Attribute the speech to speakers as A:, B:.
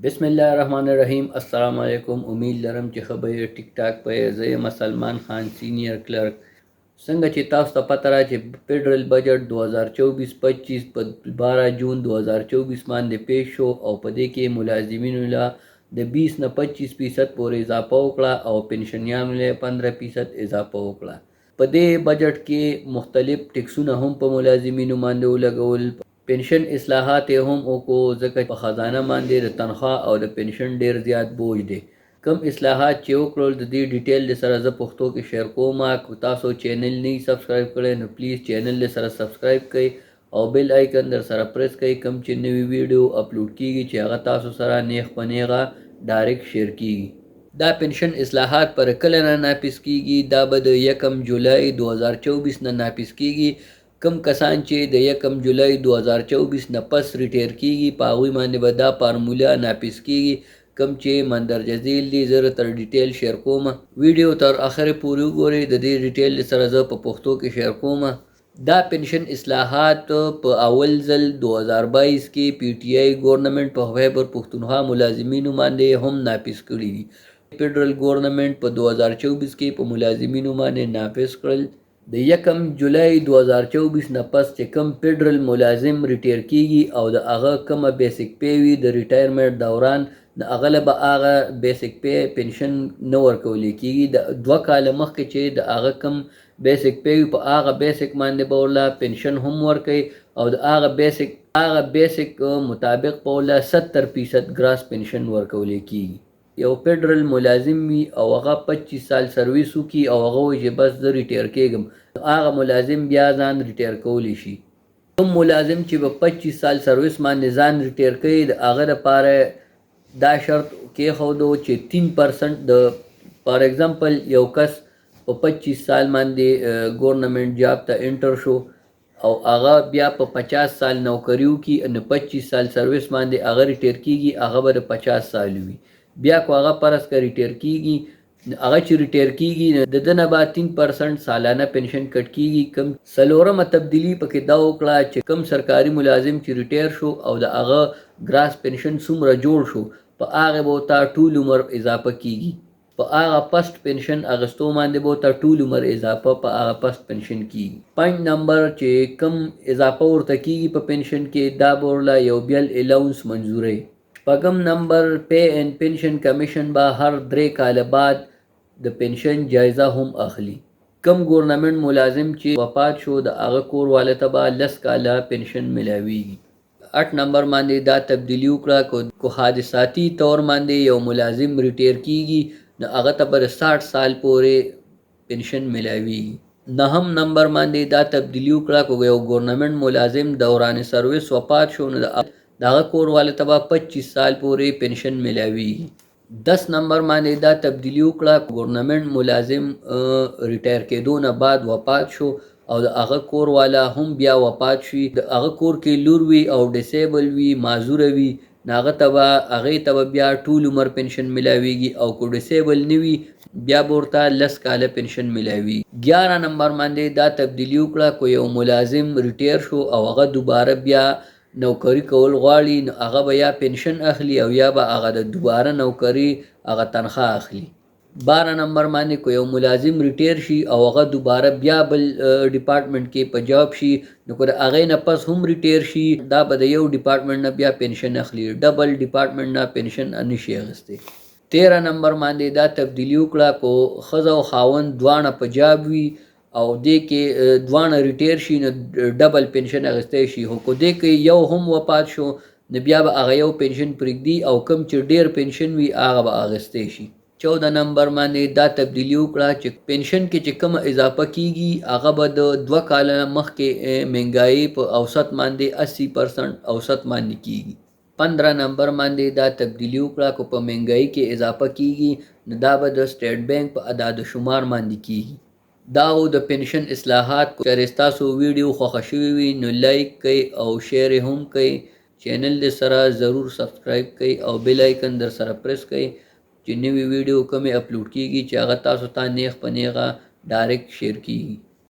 A: बिस्मिल्लाहिर्रहमानिर्रहीम। अस्सलाम वालेकुम। उम्मीद लरम چې خبرې ټیک ټاک په زه سلمان خان سینئر کلرک څنګه چې تاسو ته پته را چې فیډرل بجټ 2024-25 په 12 جون 2024 باندې پیش شو او په دې کې ملازمینو له د 20 نه 25% پورې اضافه وکړه او پنشنیانو له 15% اضافه وکړه. په دې بجټ کې مختلف ټیکسونه هم په ملازمینو باندې ولګول. پنشن اصلاحات یې هم وکړو ځکه په خزانه باندې د تنخواه او د پنشن ډیر زیات بوج دی. کم اصلاحات چې وکړل د دې ډیټیل د سره زه پښتو کې شیر کوم. که تاسو چینل نه سبسکرایب کړئ نو پلیز چینل له سره سبسکرایب کړئ او بیل آیکن در سره پریس کړئ کم چې نوی ویډیو اپلوډ کیږي چې هغه تاسو سره نیغ په نیغه ډایرکټ شیر کیږي. دا پنشن اصلاحات پر کله نه نافذ کیږي؟ دا به د 1 جولای 2024 نه نافذ کیږي. کم کسان چې د 1 جولای 2024 نه پس ریټایر کیږي په هغوی باندې به دا فارموله نافذ کیږي. کم چې مندرجه ذیل دي زه تر ډیټیل شیر کوم. ویډیو تر اخر پورې وګورئ. د دې ډیټیل سره زه په پښتو کې شیر کوم. دا پنشن اصلاحات په اول ځل 2022 کې پی ټی آی ګورنمنت په خیبر پښتونخوا ملازمینو باندې هم نافذ کړي دي. فیډرل ګورنمنت په 2024 کې په ملازمینو باندې نافذ کړل. د 1 جولای 2024 نه پس چې کم فیډرل ملازم ریټایر کیږي او د هغه کومه بیسیک پی وي د ریټایرمنټ دوران د هغه له به هغه بیسیک پی پنشن نه ورکول کیږي. د 2 کاله مخکې چې د هغه کم بیسیک پی په هغه بیسیک باندې به ورله پنشن هم ورکوي او د هغه بیسیک مطابق به ورله 70% ګراس پنشن ورکول کیږي. یو فیډرل ملازم وي او هغه 25 سال سرویس وکړي او هغه وایي چې بس زه ریټایر کیږم، هغه ملازم بیا ځان ریټایر کولی شي. کوم ملازم چې په 25 سال سرویس باندې ځان ریټایر کوي د هغه لپاره دا شرط کېښودو چې 3% د فار ایگزامپل یو کس په 25 سال باندې ګورنمنت جاب ته انټر شو او هغه بیا په 50 سال نوکری وکړي نو 25 سال سرویس باندې هغه ریټایر کیږي هغه به 50 سال وي. بیا کو هغه پرس کا ریټایر کیږي هغه چې ریټایر کیږي د دنه بعد 3% سالانه پنشن کټ کیږي. کم سلورمه تبدیلی پکې دا وکړه چې کم سرکاري ملازم چې ریټایر شو او د هغه ګراس پنشن څومره جوړ شو په هغه به ورته ټول عمر اضافه کیږي. په هغه پست پنشن اغستو باندې به ورته ټول عمر اضافه په هغه پست پنشن کیږي. 5 نمبر چې کم اضافه ورته کیږي په پنشن کې دا به ورله یو بیل الاونس منظوري. شپږم نمبر پی اینڈ پنشن کمیشن به هر 3 کاله بعد د پنشن جایزه هم اخلي. کم ګورنمنت ملازم چې وفات شو د هغه کور والا ته به 10 کاله پنشن ملاویږي. 8 نمبر باندې دا تبدیلی وکړه کو حادثاتی طور باندې یو ملازم ریټایر کیږي نو هغه ته به 60 سال پورې پنشن ملاویږي. 9 نمبر باندې دا تبدیلی وکړه کو یو ګورنمنت ملازم دوران سرویس وفات شو نو دغه کور والا ته به 25 سال پورې پنشن ملاویږي. 10 نمبر باندې دا تبدیلی وکړه ګورنمنت ملازم ریټایر کېدو نه بعد وفات شو او د هغه کور والا هم بیا وفات شي د هغه کور کې لور وي او ډیسیبل وي معذور وي هغه ته بیا ټول عمر پنشن ملاویږي او کو ډیسیبل نه وي بیا ورته 10 کاله پنشن ملاوي. 11 نمبر باندې دا تبدیلی وکړه کو یو ملازم ریټایر شو او هغه دوباره بیا نوکری کول غواړي نو هغه به یا پنشن اخلي او یا به هغه د دوباره نوکری هغه تنخواه اخلي. 12 نمبر باندې کو یو ملازم ریټایر شي او هغه دوباره بیا بل ډپارټمنټ کې په جاب شي نو کو هغه نه پس هم ریټایر شي دا به د یو ډپارټمنټ نه بیا پنشن اخلي ډبل ډپارټمنټ نه پنشن نشي اخیستی. 13 نمبر باندې دا تبدیلی وکړه کو ښځه او خاوند دواړه په جاب وي او دې کې دواړه ریټایر شي نو ډبل پنشن اخیستی شي. خو کو دې کې یو هم وفات شو نو بیا به هغه یو پنشن پرېږدي او کم چې ډیر پنشن وي هغه به اخیستی شي. 14 نمبر باندې دا تبدیلی وکړه چې پنشن کې چې کوم اضافه کیږي هغه به د 2 کاله مخکې مهنګایي په اوسط باندې 80% اوسط باندې کیږي. 15 نمبر باندې دا تبدیلی وکړه کو په مهنګایي کې اضافه کیږي نو دا به د سټیټ بانک په اعداد و شمار باندې کیږي. دا او د پنشن اصلاحات کو چرستاسو ویډیو خوښ شوی وي نو لایک کړئ او شیر هم کړئ. چینل دې سره ضرور سبسکرایب کړئ او بیل آیکن در سره پریس کړئ چې نوی ویډیو کومه اپلوډ کیږي چې هغه تاسو ته نیغ په نیغه ډایرکټ شیر کیږي.